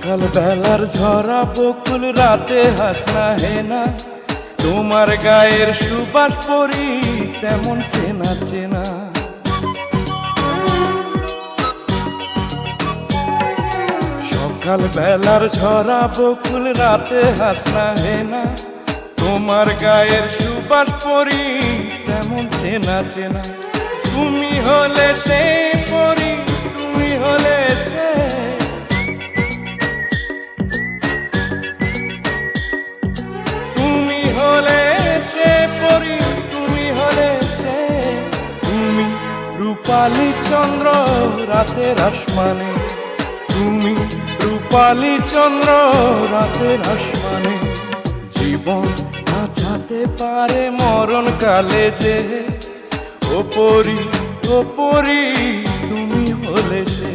সকাল বেলার ঝরা বকুল রাতে হাসনা হেনা, তোমার গায়ের সুবাস পরি তেমন চেনা চেনা। সকাল বেলার ঝরা বকুল রাতে হাসনা হেনা, তোমার গায়ের সুবাস পরি তেমন চেনা চেনা। তুমি হলে সে পরি, তুমি হলে সে, তুমি হলে সে পরি, তুমি হলে সে। তুমি রূপালী চন্দ্র রাতের আসমানে, তুমি রূপালী চন্দ্র রাতের আসমানে। জীবন বাঁচাতে পারে মরণ কালে যে, ও পরি, ও পরি, তুমি হলে সে।